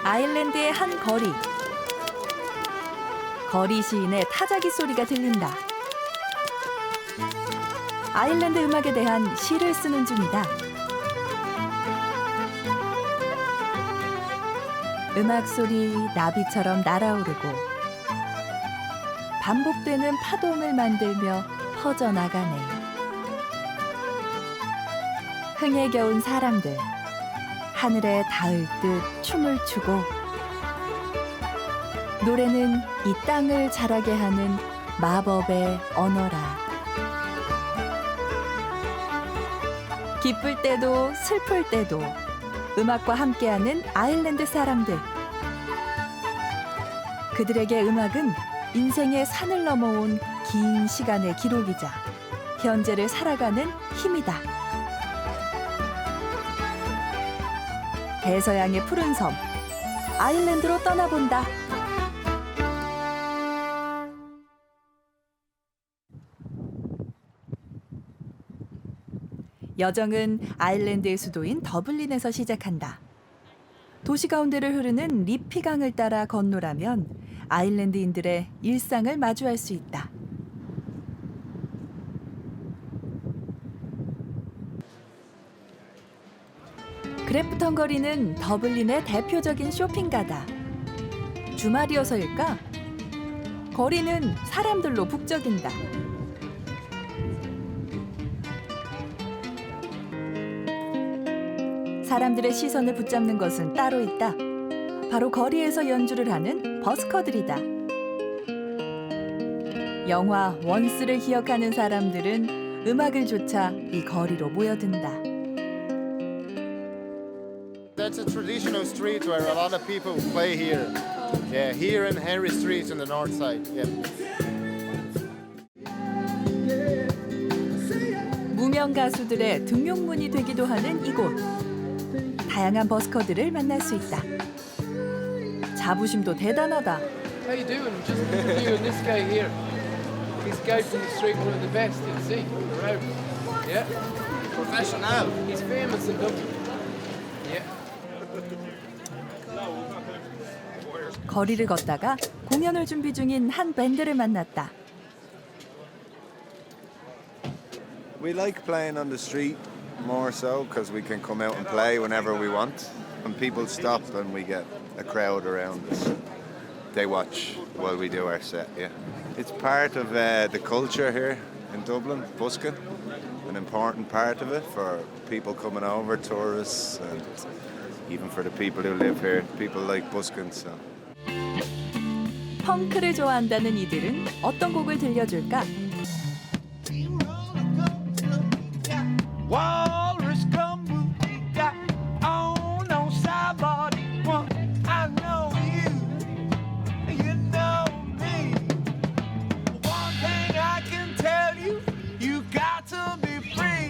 아일랜드의 한 거리. 거리 시인의 타자기 소리가 들린다. 아일랜드 음악에 대한 시를 쓰는 중이다. 음악 소리 나비처럼 날아오르고 반복되는 파동을 만들며 퍼져나가네. 흥에 겨운 사람들, 하늘에 닿을 듯 춤을 추고 노래는 이 땅을 자라게 하는 마법의 언어라. 기쁠 때도 슬플 때도 음악과 함께하는 아일랜드 사람들. 그들에게 음악은 인생의 산을 넘어온 긴 시간의 기록이자 현재를 살아가는 힘이다. 대서양의 푸른 섬, 아일랜드로 떠나본다. 여정은 아일랜드의 수도인 더블린에서 시작한다. 도시 가운데를 흐르는 리피강을 따라 건너라면 아일랜드인들의 일상을 마주할 수 있다. 그래프턴 거리는 더블린의 대표적인 쇼핑가다. 주말이어서일까? 거리는 사람들로 북적인다. 사람들의 시선을 붙잡는 것은 따로 있다. 바로 거리에서 연주를 하는 버스커들이다. 영화 원스를 기억하는 사람들은 음악을 좇아 이 거리로 모여든다. That's a traditional street where a lot of people play here. Yeah, here in Henry Street in the north side. Yeah. 무명 가수들의 등용문이 되기도 하는 이곳. 다양한 버스커들을 만날 수 있다. 자부심도 대단하다. How you doing? Just interviewing this guy here. He's a guy from the street, one of the best in the scene around. Yeah. Professional. He's famous in Dublin. Yeah. 거리를 걷다가 공연을 준비 중인 한 밴드를 만났다. We like playing on the street more so because we can come out and play whenever we want. When people stop and we get a crowd around us, they watch while we do our set, yeah. It's part of the culture here in Dublin, busking, an important part of it for people coming over, tourists, and even for the people who live here. People like busking, so. 펑크를 좋아한다는 이들은 어떤 곡을 들려줄까? Walrus gumbo got on sideboard one. I know you, you know me. One thing I can tell you, you got to be free.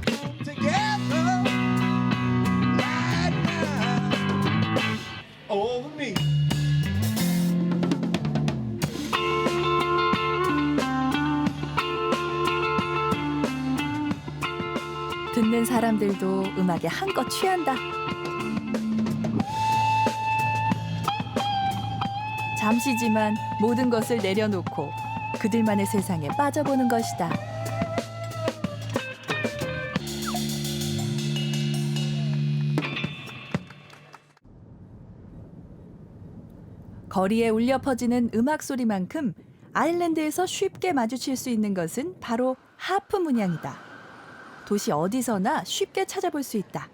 Come together right now over me. 듣는 사람들도 음악에 한껏 취한다. 잠시지만 모든 것을 내려놓고 그들만의 세상에 빠져보는 것이다. 거리에 울려 퍼지는 음악 소리만큼 아일랜드에서 쉽게 마주칠 수 있는 것은 바로 하프 문양이다. 도시 어디서나 쉽게 찾아볼 수 있다.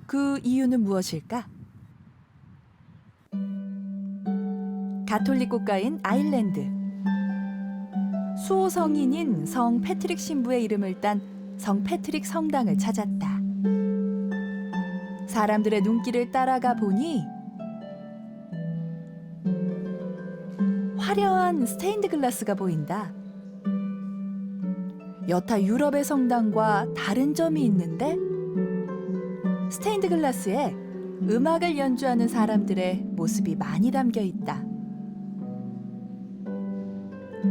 그 이유는 무엇일까? 가톨릭 국가인 아일랜드. 수호 성인인 성 패트릭 신부의 이름을 딴 성 패트릭 성당을 찾았다. 사람들의 눈길을 따라가 보니 화려한 스테인드 글라스가 보인다. 여타 유럽의 성당과 다른 점이 있는데 스테인드 글라스에 음악을 연주하는 사람들의 모습이 많이 담겨 있다.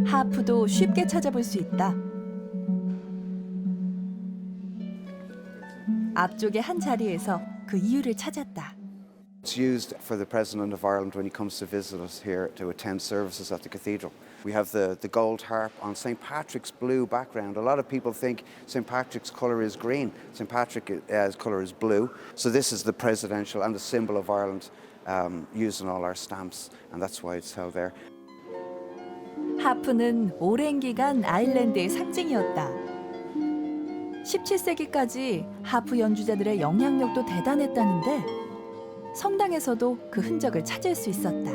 하프도 쉽게 찾아볼 수 있다. 앞쪽의 한 자리에서 그 이유를 찾았다. It's used for the President of Ireland when he comes to visit us here to attend services at the cathedral. We have the gold harp on St. Patrick's blue background. A lot of people think St. Patrick's colour is green. St. Patrick's colour is blue. So this is the presidential and the symbol of Ireland used in all our stamps, and that's why it's held there. 하프는 오랜 기간 아일랜드의 상징이었다. 17세기까지 하프 연주자들의 영향력도 대단했다는데 성당에서도 그 흔적을 찾을 수 있었다.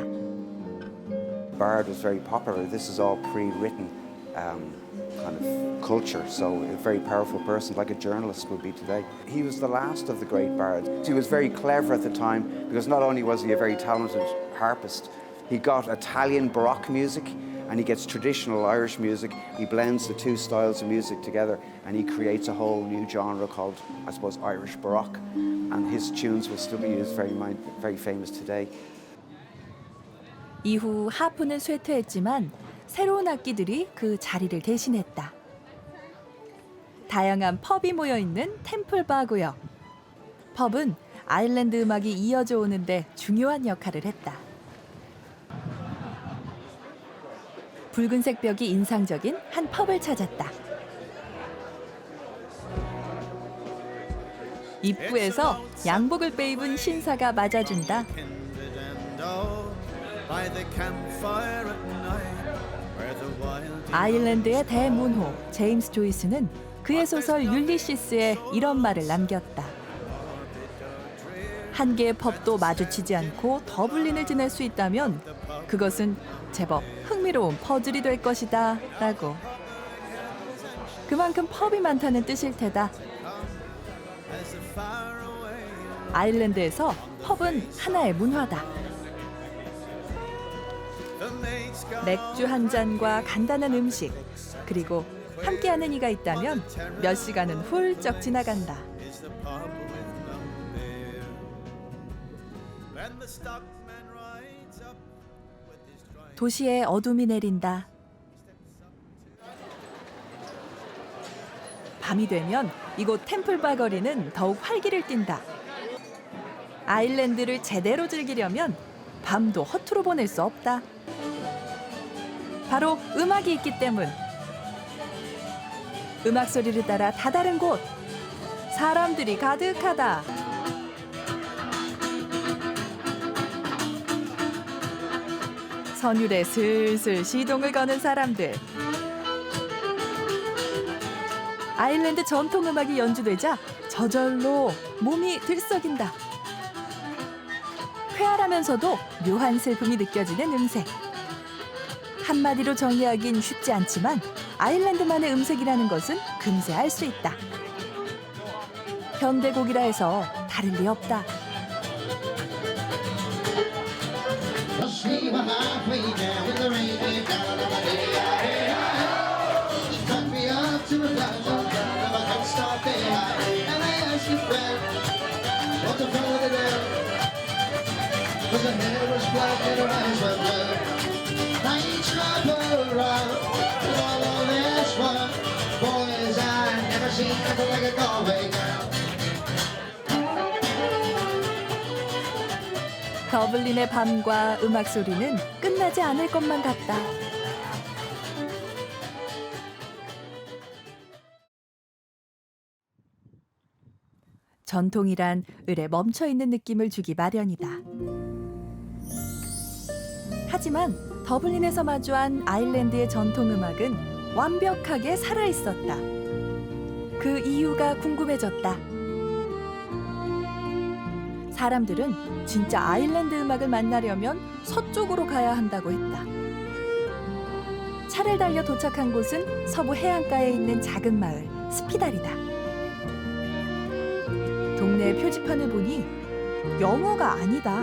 Bard was very popular. This is all pre-written kind of culture, so a very powerful person, like a journalist would be today. He was the last of the great bards. He was very clever at the time because not only was he a very talented harpist, he got Italian Baroque music and he gets traditional Irish music. He blends the two styles of music together and he creates a whole new genre called, I suppose, Irish Baroque. And his tunes will still be used, very famous today. 이후 하프는 쇠퇴했지만 새로운 악기들이 그 자리를 대신했다. 다양한 펍이 모여있는 템플바 구역. 펍은 아일랜드 음악이 이어져 오는데 중요한 역할을 했다. 붉은색 벽이 인상적인 한 펍을 찾았다. 입구에서 양복을 빼입은 신사가 맞아준다. 아일랜드의 대문호 제임스 조이스는 그의 소설 율리시스에 이런 말을 남겼다. 한 개의 펍도 마주치지 않고 더블린을 지낼 수 있다면 그것은 제법 흥미로운 퍼즐이 될 것이다 라고. 그만큼 펍이 많다는 뜻일 테다. 아일랜드에서 펍은 하나의 문화다. 맥주 한 잔과 간단한 음식, 그리고 함께하는 이가 있다면 몇 시간은 훌쩍 지나간다. 도시에 어둠이 내린다. 밤이 되면 이곳 템플바 거리는 더욱 활기를 띈다. 아일랜드를 제대로 즐기려면 밤도 허투루 보낼 수 없다. 바로 음악이 있기 때문. 음악 소리를 따라 다다른 곳, 사람들이 가득하다. 선율에 슬슬 시동을 거는 사람들. 아일랜드 전통 음악이 연주되자 저절로 몸이 들썩인다. 쾌활하면서도 묘한 슬픔이 느껴지는 음색. 한마디로 정의하긴 쉽지 않지만 아일랜드만의 음색이라는 것은 금세 알 수 있다. 현대곡이라 해서 다를 리 없다. 더블린의 밤과 음악 소리는 끝나지 않을 것만 같다. 전통이란 을에 멈춰있는 느낌을 주기 마련이다. 하지만 더블린에서 마주한 아일랜드의 전통음악은 완벽하게 살아있었다. 그 이유가 궁금해졌다. 사람들은 진짜 아일랜드 음악을 만나려면 서쪽으로 가야 한다고 했다. 차를 달려 도착한 곳은 서부 해안가에 있는 작은 마을 스피달이다. 동네 표지판을 보니 영어가 아니다.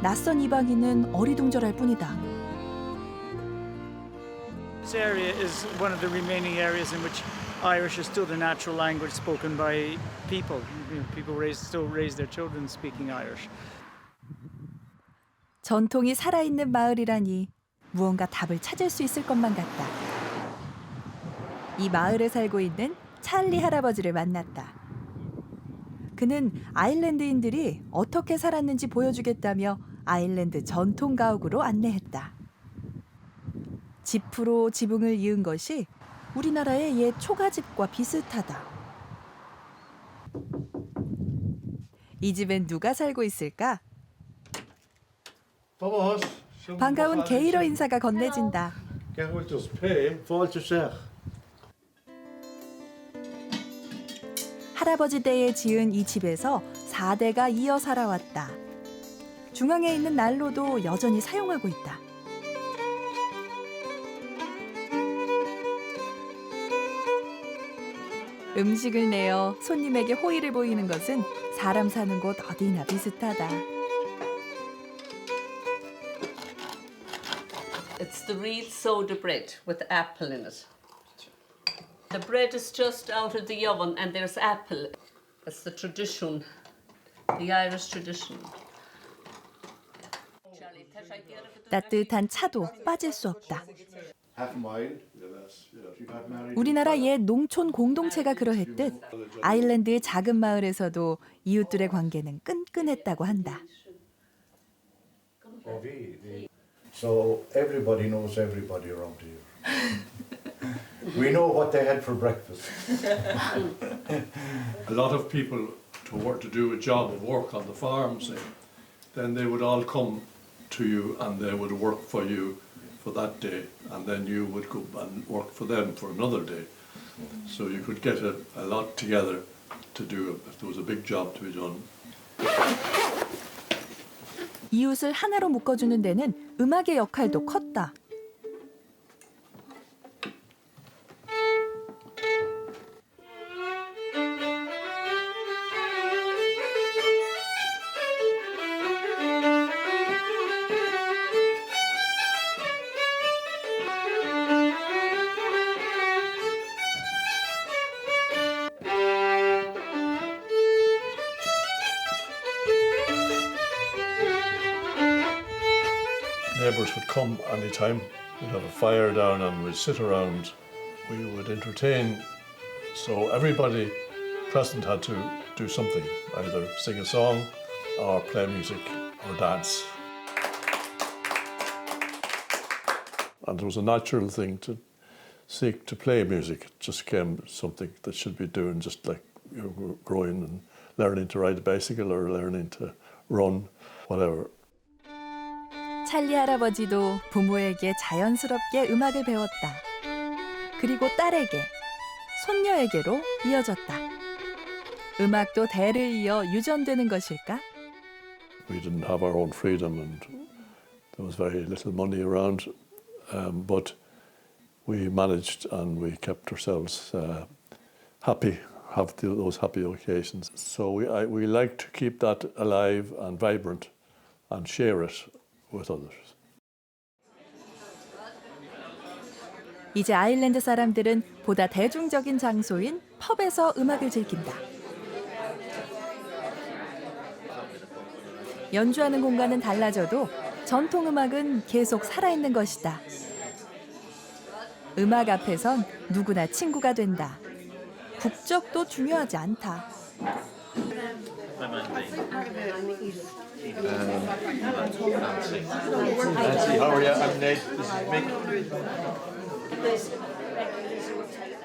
낯선 이방인은 어리둥절할 뿐이다. This area is one of the remaining areas in which Irish is still the natural language spoken by people. People still raise their children speaking Irish. 전통이 살아있는 마을이라니 무언가 답을 찾을 수 있을 것만 같다. 이 마을에 살고 있는 찰리 할아버지를 만났다. 그는 아일랜드인들이 어떻게 살았는지 보여주겠다며 아일랜드 전통 가옥으로 안내했다. 지프로 지붕을 이은 것이 우리나라의 옛 초가집과 비슷하다. 이 집엔 누가 살고 있을까? 반가운 게이러 인사가 건네진다. 할아버지 때에 지은 이 집에서 4대가 이어 살아왔다. 중앙에 있는 난로도 여전히 사용하고 있다. 음식을 내어 손님에게 호의를 보이는 것은 사람 사는 곳 어디나 비슷하다. It's the real soda bread with apple in it. The bread is just out of the oven and there's apple. That's the tradition, the Irish tradition. 따뜻한 차도 빠질 수 없다. 우리나라 옛 농촌 공동체가 그러했듯 아일랜드의 작은 마을에서도 이웃들의 관계는 끈끈했다고 한다. So everybody knows everybody around here. We know what they had for breakfast. A lot of people to do a job of work on the farm, say, then they would all come to you and they would work for you for that day, and then you would go and work for them for another day. So you could get a lot together to do if there was a big job to be done. 이웃을 하나로 묶어주는 데는 음악의 역할도 컸다. Neighbours would come anytime. We'd have a fire down and we'd sit around. We would entertain. So everybody present had to do something, either sing a song or play music or dance. And it was a natural thing to seek to play music. It just came something that should be doing, just like you're growing and learning to ride a bicycle or learning to run, whatever. 찰리 할아버지도 부모에게 자연스럽게 음악을 배웠다. 그리고 딸에게, 손녀에게로 이어졌다. 음악도 대를 이어 유전되는 것일까? We didn't have our own freedom and there was very little money around, but we managed and we kept ourselves happy, have those happy occasions. So we like to keep that alive and vibrant and share it with others. 이제 아일랜드 사람들은 보다 대중적인 장소인 펍에서 음악을 즐긴다. 연주하는 공간은 달라져도 전통 음악은 계속 살아있는 것이다. 음악 앞에선 누구나 친구가 된다. 국적도 중요하지 않다. Nancy, how are you? I'm Nate. This is Mick.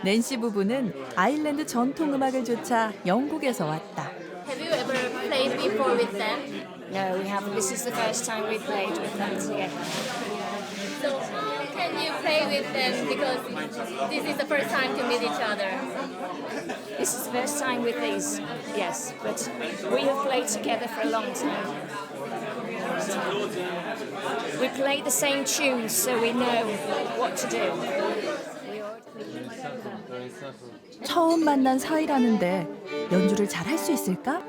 낸시 부부는 아일랜드 전통 음악을 조차 영국에서 왔다. Have you ever played before with them? No, we haven't. This is the first time we played with them together. So how can you play with them because this is the first time to meet each other? This is the first time with these, yes, but we have played together for a long time. We play the same tunes, so we know what to do. 처음 만난 사이라는데 연주를 잘 할 수 있을까?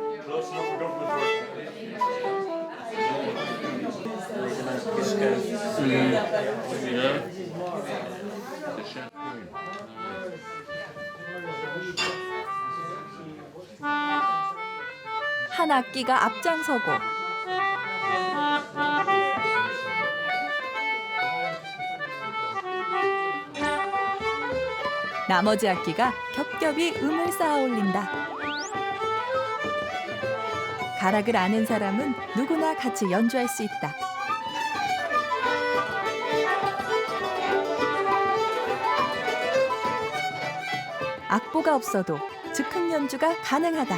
한 악기가 앞장서고 나머지 악기가 겹겹이 음을 쌓아 올린다. 가락을 아는 사람은 누구나 같이 연주할 수 있다. 악보가 없어도 즉흥 연주가 가능하다.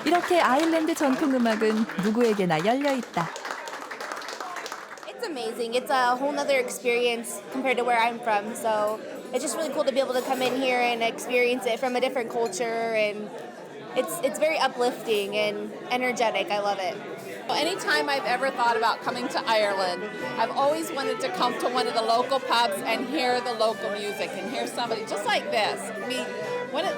이렇게 아일랜드 전통 음악은 누구에게나 열려 있다. It's amazing. It's a whole nother experience compared to where I'm from. So it's just really cool to be able to come in here and experience it from a different culture, and it's very uplifting and energetic. I love it. Anytime I've ever thought about coming to Ireland, I've always wanted to come to one of the local pubs and hear the local music and hear somebody just like this. I mean,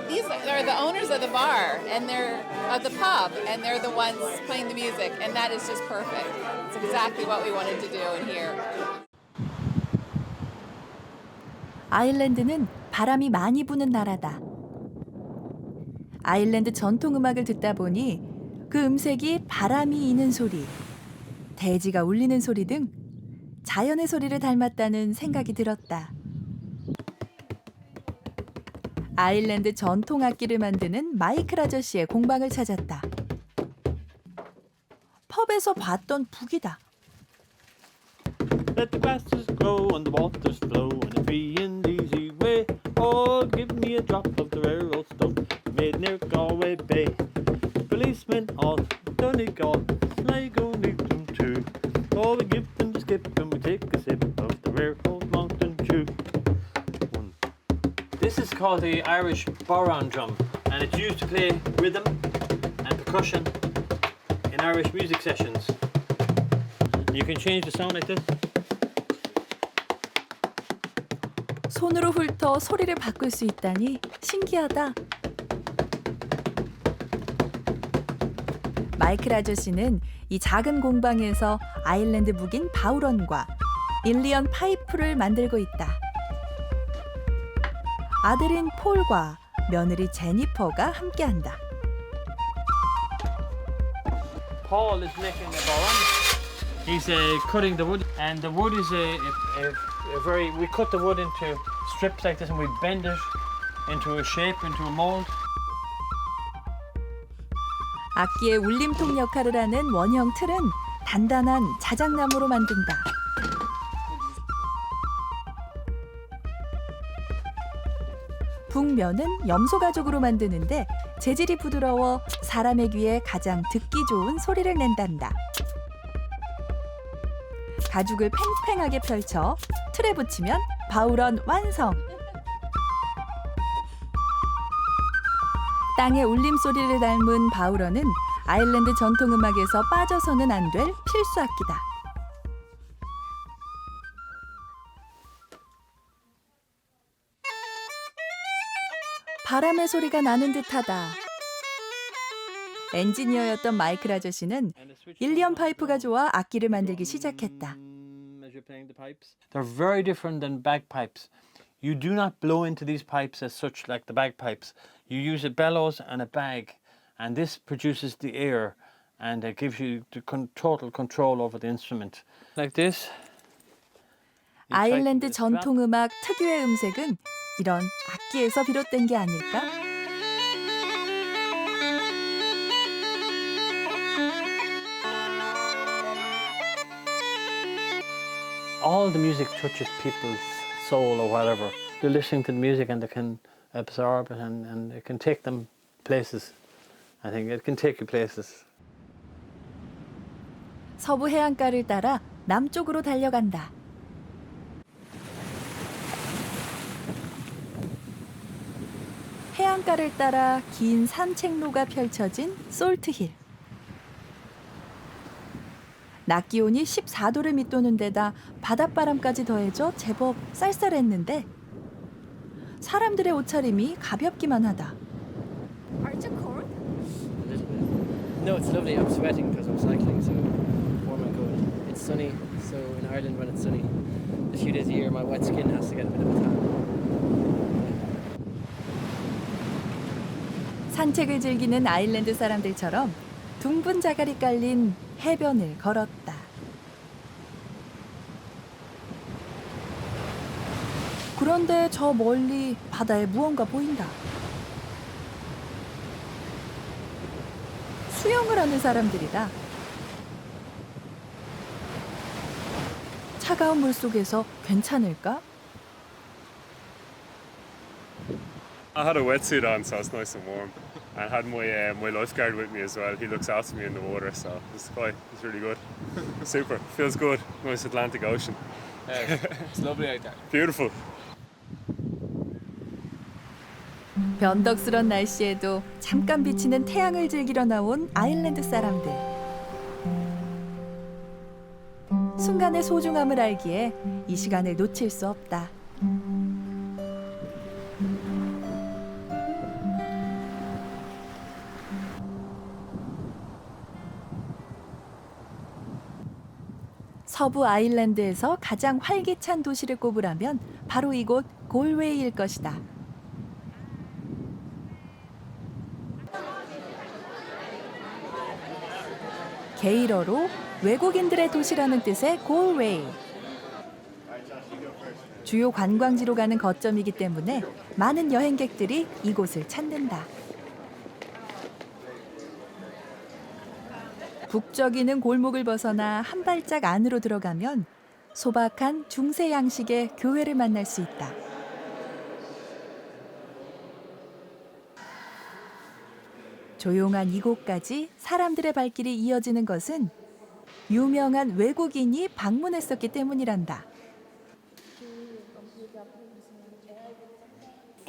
these are the owners of the bar and they're of the pub, and they're the ones playing the music, and that is just perfect. It's exactly what we wanted to do and hear. 아일랜드는 바람이 많이 부는 나라다. 아일랜드 전통 음악을 듣다 보니 그 음색이 바람이 이는 소리, 대지가 울리는 소리 등 자연의 소리를 닮았다는 생각이 들었다. 아일랜드 전통 악기를 만드는 마이클 아저씨의 공방을 찾았다. 펍에서 봤던 북이다. Let the grasses grow and the waters flow in a free and easy way. Oh, give me a drop of the rare old stuff made near Galway Bay. Policemen all Donegal, Sligo need them too. Oh, we give them the skip and we take a sip of the rare old Mountain Dew. This is called the Irish bodhrán drum, and it's used to play rhythm and percussion in Irish music sessions. You can change the sound like this. 손으로 훑어 소리를 바꿀 수 있다니 신기하다. 마이클 아저씨는 이 작은 공방에서 아일랜드 북인 바우런과 일리언 파이프를 만들고 있다. 아들인 폴과 며느리 제니퍼가 함께한다. Paul is making a bodhrán. He's cutting the wood, and the wood is a very. We cut the wood into strips like this, and we bend it into a shape, into a mold. 악기의 울림통 역할을 하는 원형 틀은 단단한 자작나무로 만든다. 북면은 염소 가죽으로 만드는데 재질이 부드러워 사람의 귀에 가장 듣기 좋은 소리를 낸단다. 가죽을 팽팽하게 펼쳐 틀에 붙이면 바우런 완성! 땅의 울림소리를 닮은 바우런은 아일랜드 전통음악에서 빠져서는 안 될 필수 악기다. 바람의 소리가 나는 듯하다. 엔지니어였던 마이클 아저씨는 일리언 파이프가 좋아 악기를 만들기 시작했다. They're very different than bagpipes. You do not blow into these pipes as such like the bagpipes. You use a bellows and a bag, and this produces the air, and it gives you the total control over the instrument. Like this. 아일랜드 전통음악 특유의 음색은 이런 악기에서 비롯된 게 아닐까? All the music touches people's soul or whatever. They're listening to the music and they can absorb it, and it can take them places. I think it can take you places. 서부 해안가를 따라 남쪽으로 달려간다. 해안가를 따라 긴 산책로가 펼쳐진 솔트힐. 낮 기온이 14도를 밑도는 데다 바닷바람까지 더해져 제법 쌀쌀했는데 사람들의 옷차림이 가볍기만 하다. Aren't you cold? No, it's lovely. I'm sweating because I'm cycling, so warm and cold. It's sunny, so in Ireland when it's sunny, a few days a year my wet skin has to get a bit of a tan. 산책을 즐기는 아일랜드 사람들처럼 둥근 자갈이 깔린 해변을 걸었다. 그런데 저 멀리 바다에 무언가 보인다. 수영을 하는 사람들이다. 차가운 물 속에서 괜찮을까? I had a wetsuit on, so it's nice and warm. And I had my lifeguard with me as well. He looks after me in the water, so it's really good. Super, feels good. Nice Atlantic Ocean. It's lovely out there. Beautiful. 변덕스런 날씨에도 잠깐 비치는 태양을 즐기러 나온 아일랜드 사람들. 순간의 소중함을 알기에 이 시간을 놓칠 수 없다. 서부 아일랜드에서 가장 활기찬 도시를 꼽으라면 바로 이곳 골웨이일 것이다. 게일어로 외국인들의 도시라는 뜻의 골웨이. 주요 관광지로 가는 거점이기 때문에 많은 여행객들이 이곳을 찾는다. 북적이는 골목을 벗어나 한 발짝 안으로 들어가면 소박한 중세 양식의 교회를 만날 수 있다. 조용한 이곳까지 사람들의 발길이 이어지는 것은 유명한 외국인이 방문했었기 때문이란다.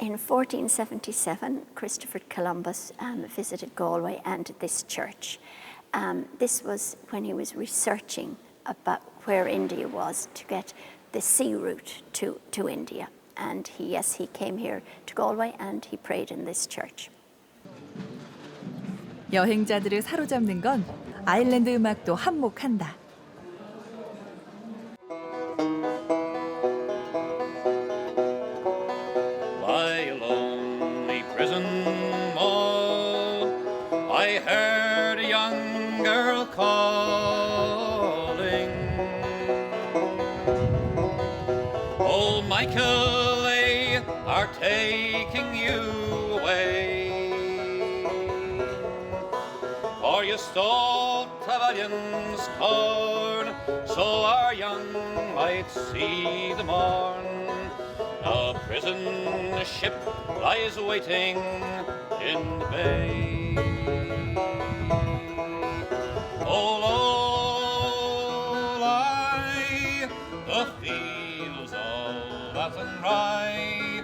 In 1477, Christopher Columbus visited Galway and this church. This was when he was researching about where India was to get the sea route to India. And he came here to Galway and he prayed in this church. 여행자들을 사로잡는 건 아일랜드 음악도 한몫한다. By a lonely prison wall, I heard a young girl calling. Oh, Michael, they are taking you away. For you stole Trevelyan's corn, so our young might see the morn. A prison ship lies waiting in the bay. Oh, Lord, lie the fields of Athenry,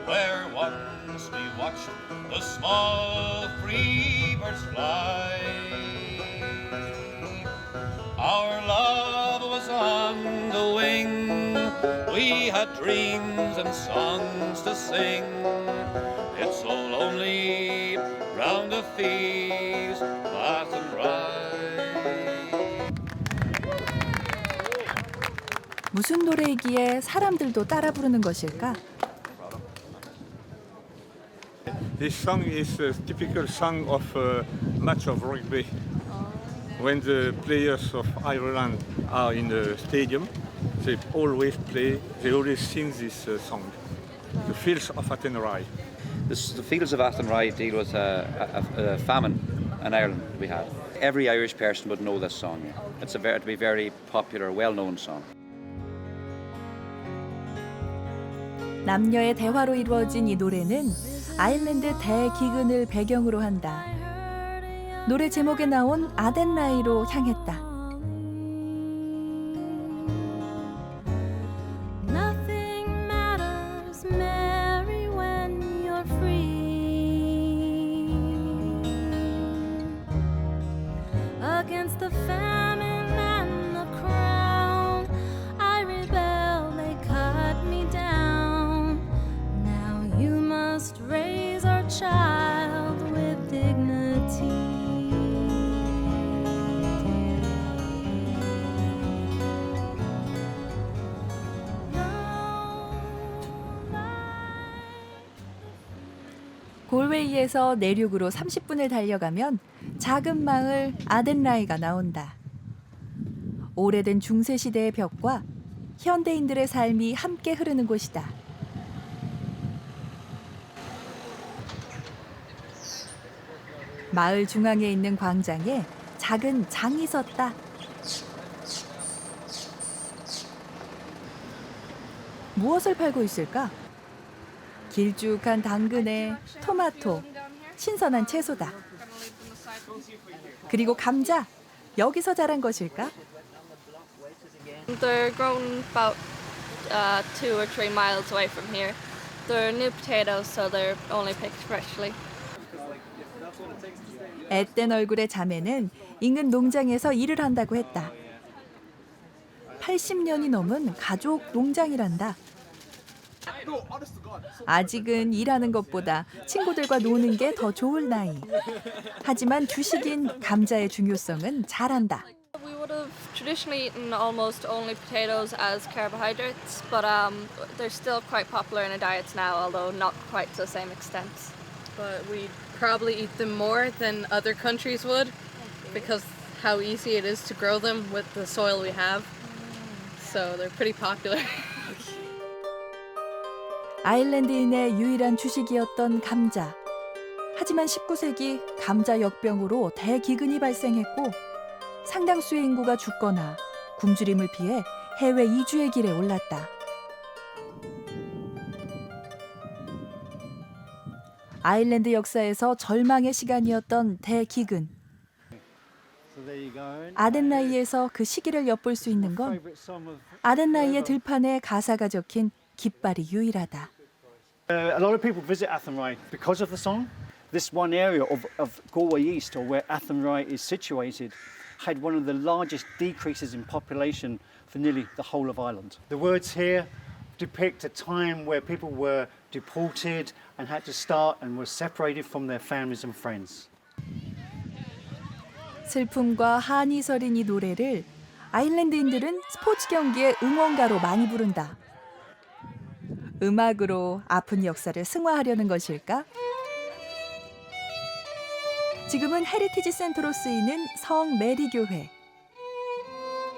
where once we watched the small free birds fly. Our love was on the wing, we had dreams and songs to sing. It's so lonely round the thieves' laugh and ride. 무슨 노래이기에 사람들도 따라 부르는 것일까? This song is a typical song of a match of rugby. When the players of Ireland are in the stadium, they always sing this song, The Fields of Athenry. The Fields of Athenry deal with a famine in Ireland we had. Every Irish person would know this song. It's a very popular, well-known song. 남녀의 대화로 이루어진 이 노래는 아일랜드 대기근을 배경으로 한다. 노래 제목에 나온 아덴라이로 향했다. Nothing matters, Mary, when you're free. Against the famine and the crown, I rebel, they cut me down. Now you must raise our child with dignity. 갈웨이에서 내륙으로 30분을 달려가면 작은 마을 아덴라이가 나온다. 오래된 중세 시대의 벽과 현대인들의 삶이 함께 흐르는 곳이다. 마을 중앙에 있는 광장에 작은 장이 섰다. 무엇을 팔고 있을까? 길쭉한 당근에 토마토, 신선한 채소다. 그리고 감자, 여기서 자란 것일까? They're grown about 2 or 3 miles away from here. They're new potatoes, so they're only picked freshly. 앳된 얼굴의 자매는 인근 농장에서 일을 한다고 했다. 80년이 넘은 가족 농장이란다. 아직은 일하는 것보다 친구들과 노는 게 더 좋을 나이. 하지만 주식인 감자의 중요성은 잘 안다. We would have traditionally eaten almost only potatoes as carbohydrates, but they're still quite popular in our diets now, although not quite to the same extent. But we probably eat them more than other countries would because how easy it is to grow them with the soil we have. So they're pretty popular. 아일랜드인의 유일한 주식이었던 감자. 하지만 19세기 감자 역병으로 대기근이 발생했고 상당수의 인구가 죽거나 굶주림을 피해 해외 이주의 길에 올랐다. 아일랜드 역사에서 절망의 시간이었던 대기근. 아덴라이에서 그 시기를 엿볼 수 있는 건 아덴라이의 들판에 가사가 적힌 깃발이 유일하다. A lot of people visit Athenry because of the song. This one area of Galway East, or where Athenry is situated, had one of the largest decreases in population for nearly the whole of Ireland. The words here depict a time where people were deported and had to start and were separated from their families and friends. 슬픔과 한이 서린 이 노래를 아일랜드인들은 스포츠 경기의 응원가로 많이 부른다. 음악으로 아픈 역사를 승화하려는 것일까? 지금은 헤리티지 센터로 쓰이는 성 메리 교회.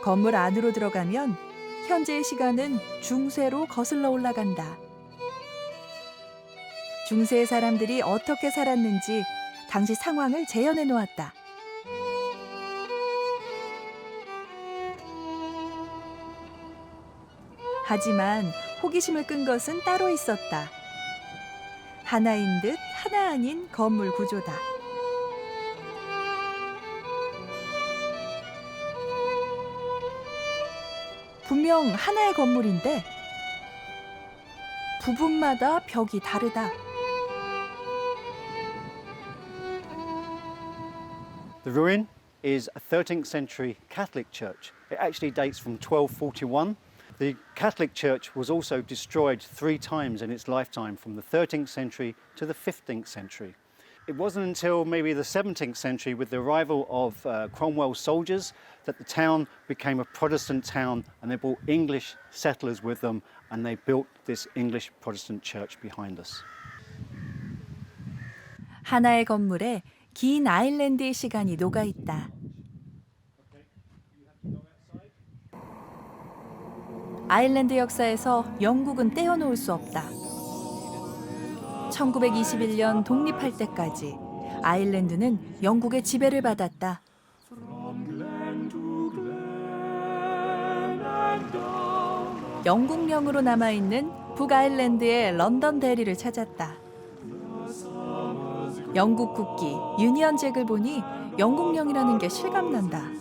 건물 안으로 들어가면 현재의 시간은 중세로 거슬러 올라간다. 중세의 사람들이 어떻게 살았는지 당시 상황을 재현해 놓았다. 하지만 호기심을 끈 것은 따로 있었다. 하나인 듯 하나 아닌 건물 구조다. 분명 하나의 건물인데 부분마다 벽이 다르다. The ruin is a 13th century Catholic church. It actually dates from 1241. The Catholic Church was also destroyed 3 times in its lifetime, from the 13th century to the 15th century. It wasn't until maybe the 17th century, with the arrival of Cromwell's soldiers, that the town became a Protestant town, and they brought English settlers with them, and they built this English Protestant church behind us. 하나의 건물에 긴 아일랜드의 시간이 녹아 있다. 아일랜드 역사에서 영국은 떼어놓을 수 없다. 1921년 독립할 때까지 아일랜드는 영국의 지배를 받았다. 영국령으로 남아있는 북아일랜드의 런던 대리를 찾았다. 영국 국기 유니언 잭을 보니 영국령이라는 게 실감난다.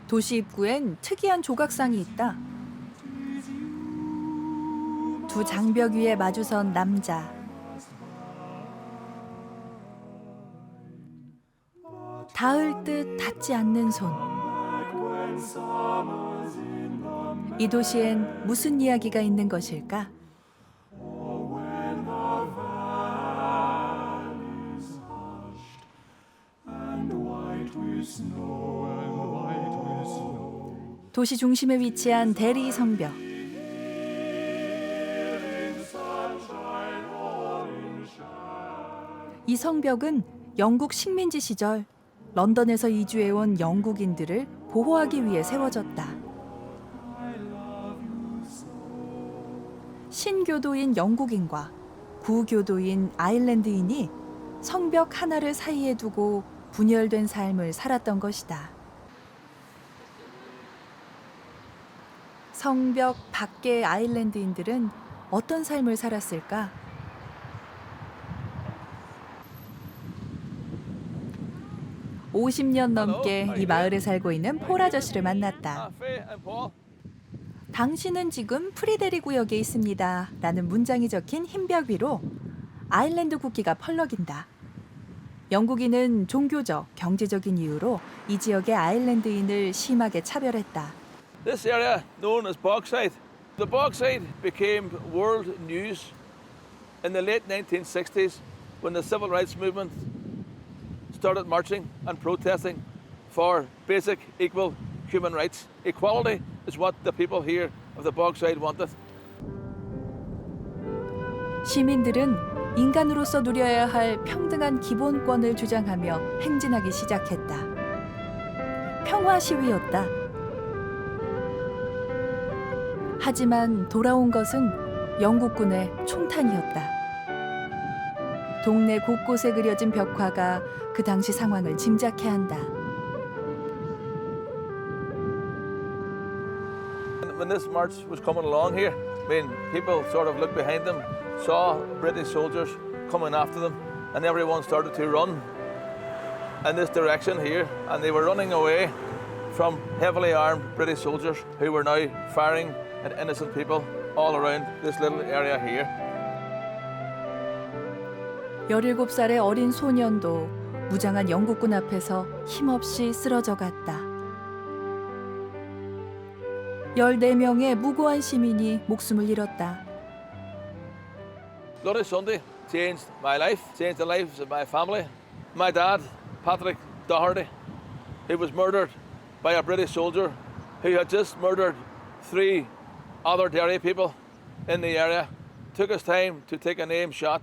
도시 입구엔 특이한 조각상이 있다. 두 장벽 위에 마주선 남자. 닿을 듯 닿지 않는 손. 이 도시엔 무슨 이야기가 있는 것일까? 도시 중심에 위치한 대리 성벽. 이 성벽은 영국 식민지 시절 런던에서 이주해온 영국인들을 보호하기 위해 세워졌다. 신교도인 영국인과 구교도인 아일랜드인이 성벽 하나를 사이에 두고 분열된 삶을 살았던 것이다. 성벽 밖의 아일랜드인들은 어떤 삶을 살았을까? (50년) 넘게 이 마을에 살고 있는 폴 아저씨를 만났다. 당신은 지금 프리데리 구역에 있습니다. 라는 문장이 적힌 흰 벽 위로 아일랜드 국기가 펄럭인다. 영국인은 종교적, 경제적인 이유로 이 지역의 아일랜드인을 심하게 차별했다. This area known as Bogside. The Bogside became world news in the late 1960s when the civil rights movement started marching and protesting for basic equal human rights. Equality is what the people here of the Bogside wanted. 시민들은 인간으로서 누려야 할 평등한 기본권을 주장하며 행진하기 시작했다. 평화 시위였다. 하지만 돌아온 것은 영국군의 총탄이었다. 동네 곳곳에 그려진 벽화가 그 당시 상황을 짐작케 한다. When this march was coming along here, I mean, people sort of looked behind them, saw British soldiers coming after them, and everyone started to run in this direction here, and they were running away from heavily armed British soldiers who were now firing at innocent people all around this little area here. 17살의 어린 소년도 무장한 영국군 앞에서 힘없이 쓰러져 갔다. 14명의 무고한 시민이 목숨을 잃었다. Bloody Sunday changed my life, changed the lives of my family. My dad, Patrick Doherty, who was murdered by a British soldier who had just murdered 3 other Derry people in the area, took his time to take an aim shot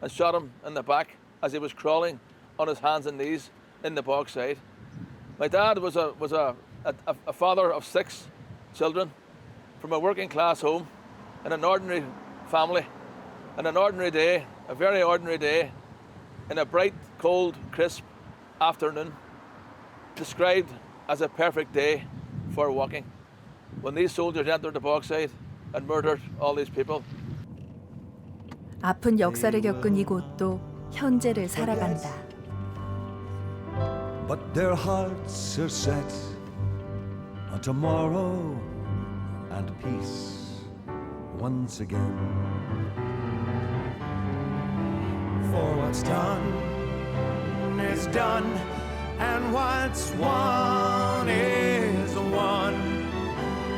and shot him in the back as he was crawling on his hands and knees in the Bogside. My dad was a father of 6 children from a working class home in an ordinary family, and an ordinary day, a very ordinary day, in a bright, cold, crisp afternoon, described as a perfect day for walking. When these soldiers entered the Bogside and murdered all these people. 아픈 역사를 겪은 이곳도 현재를 살아간다. But their hearts are set on tomorrow and peace once again. For what's done is done, and what's won is won,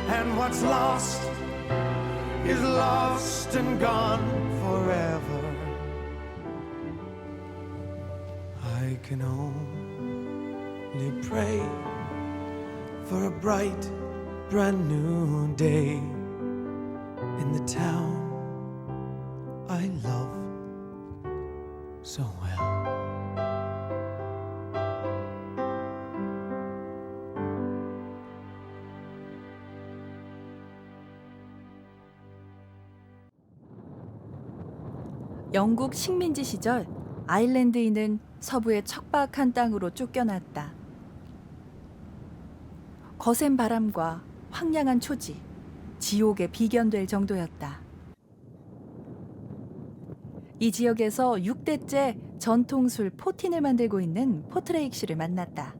and what's lost is lost and gone forever. I can only pray for a bright, brand new day in the town I love so well. 영국 식민지 시절 아일랜드인은 서부의 척박한 땅으로 쫓겨났다. 거센 바람과 황량한 초지, 지옥에 비견될 정도였다. 이 지역에서 6대째 전통술 포틴을 만들고 있는 포트레익 씨를 만났다.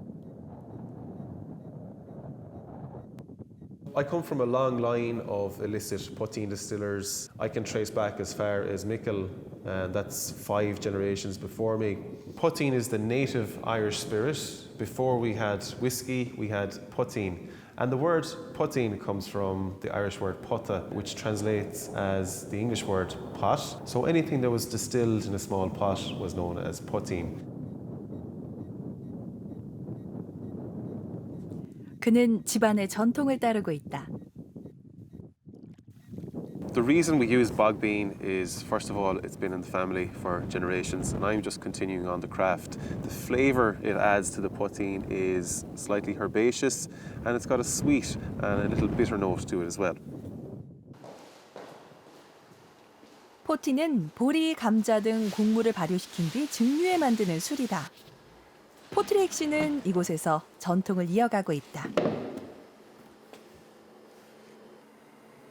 I come from a long line of illicit poteen distillers. I can trace back as far as Mickle, and that's 5 generations before me. Poteen is the native Irish spirit. Before we had whiskey, we had poteen. And the word poteen comes from the Irish word potta, which translates as the English word pot. So anything that was distilled in a small pot was known as poteen. 그는 집안의 전통을 따르고 있다. The reason we use bog bean is, first of all, it's been in the family for generations, and I'm just continuing on the craft. The flavour it adds to the poutine is slightly herbaceous, and it's got a sweet and a little bitter note to it as well. 포틴은 보리, 감자 등 곡물을 발효시킨 뒤 증류해 만드는 술이다. 포트렉 씨는 이곳에서 전통을 이어가고 있다.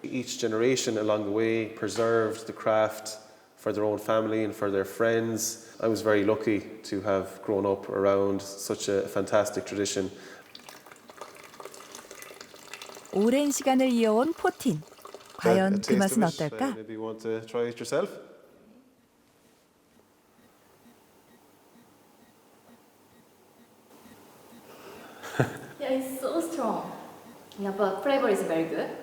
Each generation along the way preserved the craft for their own family and for their friends. I was very lucky to have grown up around such a fantastic tradition. 오랜 시간을 이어온 포틴. 과연 그 맛은 어떨까? Maybe you want to try it yourself? Yeah, it's so strong. Yeah, but flavor is very good.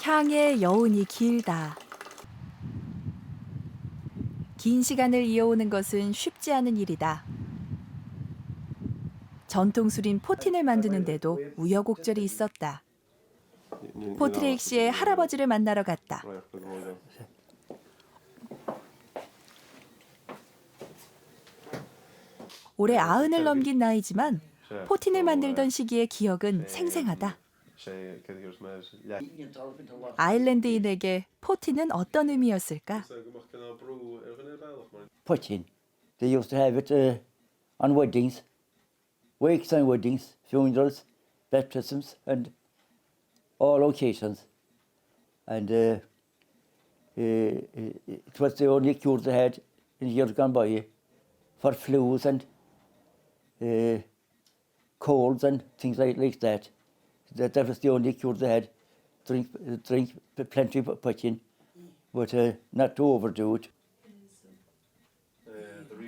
향의 여운이 길다. 긴 시간을 이어오는 것은 쉽지 않은 일이다. 전통술인 포틴을 만드는데도 우여곡절이 있었다. 포트레익 씨의 할아버지를 만나러 갔다. 올해 90을 넘긴 나이지만 포틴을 만들던 시기의 기억은 생생하다. 아일랜드인에게 포틴은 어떤 의미였을까? Poutine. They used to have it on weddings, wakes and weddings, funerals, baptisms, and all occasions. And it was the only cure they had in years gone by for flus and colds and things like that. That was the only cure they had. Drink plenty of poutine, but not to overdo it.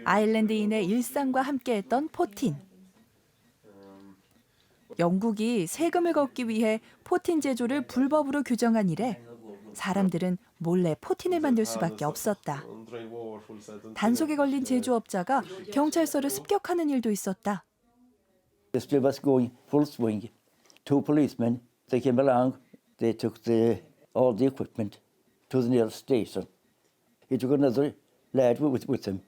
아일랜드인의 일상과 함께했던 포틴. 영국이 세금을 걷기 위해 포틴 제조를 불법으로 규정한 이래 사람들은 몰래 포틴을 만들 수밖에 없었다. 단속에 걸린 제조업자가 경찰서를 습격하는 일도 있었다. The still was going full swing. Two policemen, they came along, they took all the equipment to the nearest station. He took another lad with him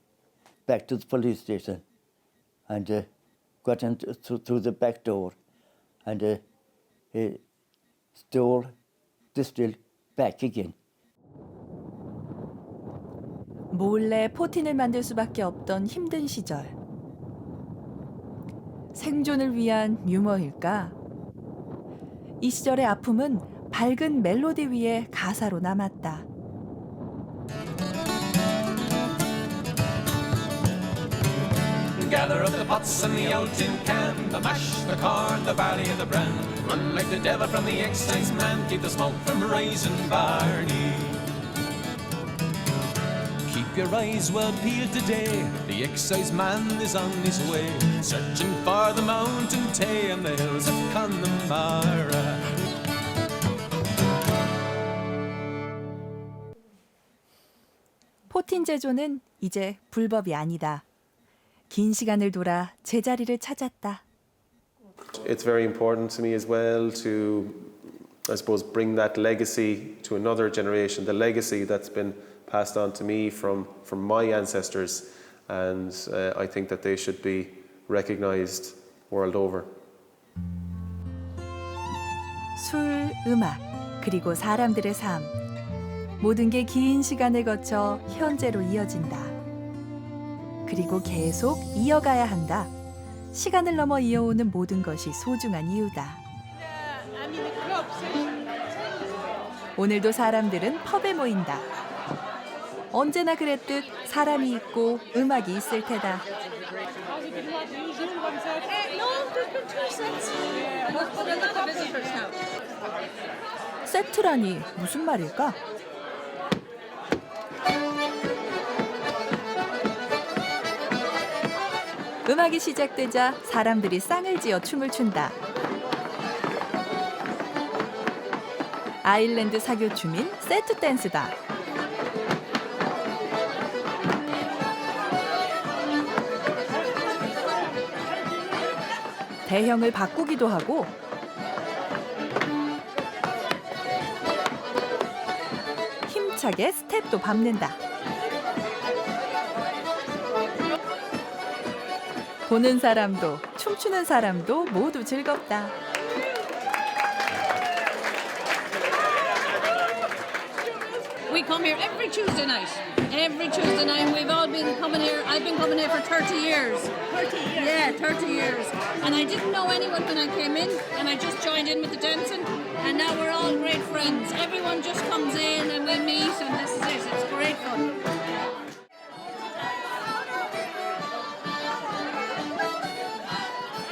back to the police station and got in through the back door and he stole the still back again. 몰래 포틴을 만들 수밖에 없던 힘든 시절. 생존을 위한 유머일까? 이 시절의 아픔은 밝은 멜로디 위에 가사로 남았다. Gather up the pots and the old tin can, the mash, the corn, the barley and the bran. Run like the devil from the excise man, keep the smoke from rising barley. Keep your eyes well peeled today, the excise man is on his way, searching for the mountain tay and the hills of Connemara. 포틴 제조는 이제 불법이 아니다. 긴 시간을 돌아 제자리를 찾았다. It's very important to me as well to, I suppose, bring that legacy to another generation, the legacy that's been passed on to me from my ancestors, and I think that they should be recognized world over. 술, 음악, 그리고 사람들의 삶. 모든 게 긴 시간을 거쳐 현재로 이어진다. 그리고 계속 이어가야 한다. 시간을 넘어 이어오는 모든 것이 소중한 이유다. 오늘도 사람들은 펍에 모인다. 언제나 그랬듯 사람이 있고 음악이 있을 테다. 세트라니 무슨 말일까? 음악이 시작되자 사람들이 쌍을 지어 춤을 춘다. 아일랜드 사교춤인 세트 댄스다. 대형을 바꾸기도 하고 알차게 스텝도 밟는다. 보는 사람도 춤추는 사람도 모두 즐겁다. We come here every Tuesday night. Every Tuesday night. We've all been coming here. I've been coming here for 30 years. 30 years? Yeah, 30 years. And I didn't know anyone when I came in, and I just joined in with the dancing, and now we're all great friends. Everyone just comes in and we meet, and this is it. It's great fun.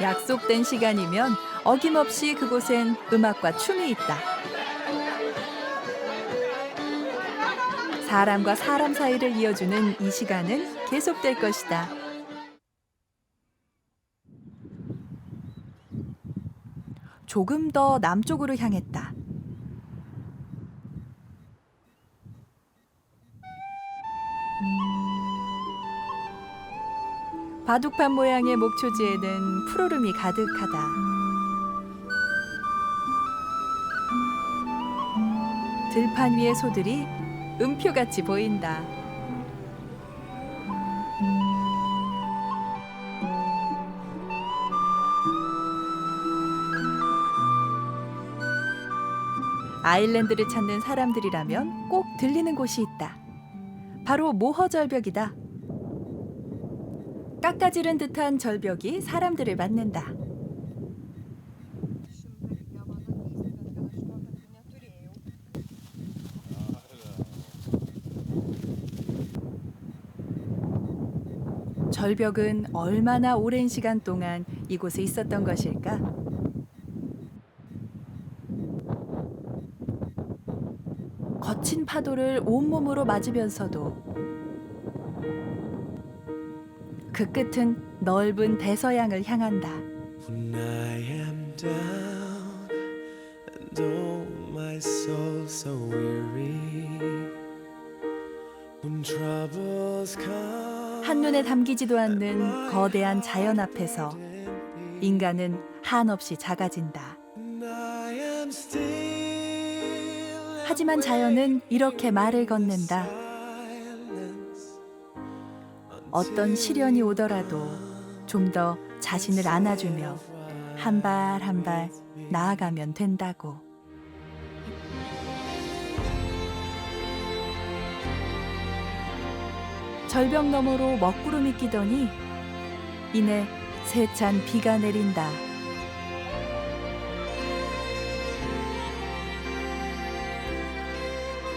약속된 시간이면 어김없이 그곳엔 음악과 춤이 있다. 사람과 사람 사이를 이어주는 이 시간은 계속될 것이다. 조금 더 남쪽으로 향했다. 바둑판 모양의 목초지에는 푸르름이 가득하다. 들판 위의 소들이 음표같이 보인다. 아일랜드를 찾는 사람들이라면 꼭 들리는 곳이 있다. 바로 모허 절벽이다. 깎아지른 듯한 절벽이 사람들을 만난다. 절벽은 얼마나 오랜 시간 동안 이곳에 있었던 것일까? 거친 파도를 온몸으로 맞으면서도 그 끝은 넓은 대서양을 향한다. When I am down and oh my soul so weary when troubles come 한눈에 담기지도 않는 거대한 자연 앞에서 인간은 한없이 작아진다. 하지만 자연은 이렇게 말을 건넨다. 어떤 시련이 오더라도 좀 더 자신을 안아주며 한 발 한 발 나아가면 된다고. 절벽 너머로 먹구름이 끼더니 이내 세찬 비가 내린다.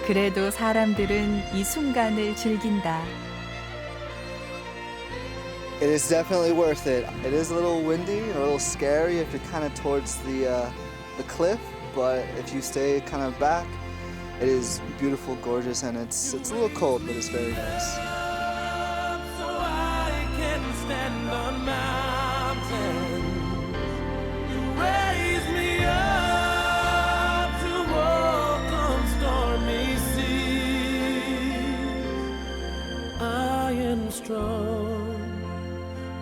그래도 사람들은 이 순간을 즐긴다. It is definitely worth it. It is a little windy, a little scary if you're kind of towards the cliff, but if you stay kind of back, it is beautiful, gorgeous, and it's a little cold, but it's very nice.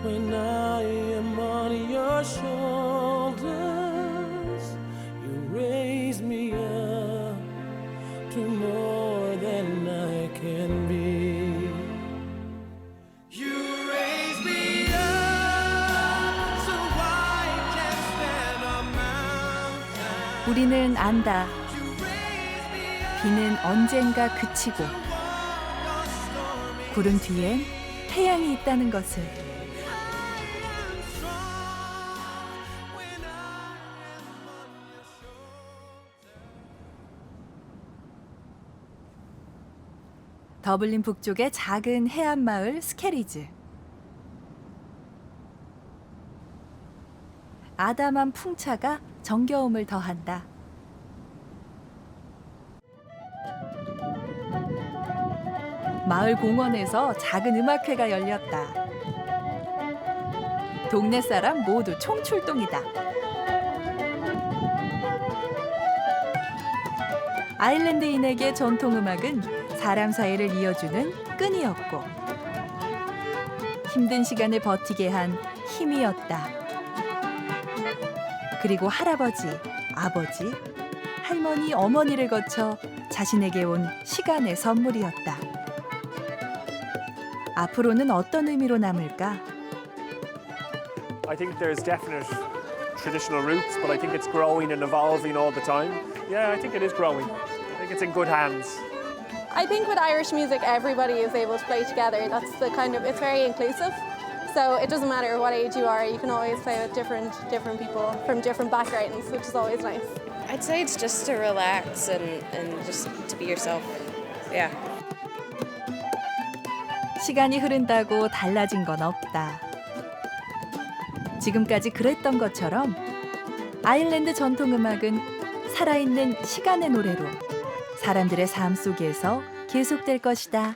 When I am on your shoulders, you raise me up to more than I can be. You raise me up so I can stand on mountains. 우리는 안다. 비는 언젠가 그치고 구름 뒤엔 태양이 있다는 것을. 더블린 북쪽의 작은 해안 마을 스케리즈. 아담한 풍차가 정겨움을 더한다. 마을 공원에서 작은 음악회가 열렸다. 동네 사람 모두 총출동이다. 아일랜드인에게 전통음악은 사람 사이를 이어주는 끈이었고 힘든 시간을 버티게 한 힘이었다. 그리고 할아버지, 아버지, 할머니, 어머니를 거쳐 자신에게 온 시간의 선물이었다. 앞으로는 어떤 의미로 남을까? I think there's definite traditional roots, but I think it's growing and evolving all the time. Yeah, I think it is growing. I think it's in good hands. I think with Irish music, everybody is able to play together. That's the kind of, it's very inclusive. So it doesn't matter what age you are, you can always play with different people from different backgrounds, which is always nice. I'd say it's just to relax and just to be yourself. Yeah. 시간이 흐른다고 달라진 건 없다. 지금까지 그랬던 것처럼 아일랜드 전통음악은 살아있는 시간의 노래로 사람들의 삶 속에서 계속될 것이다.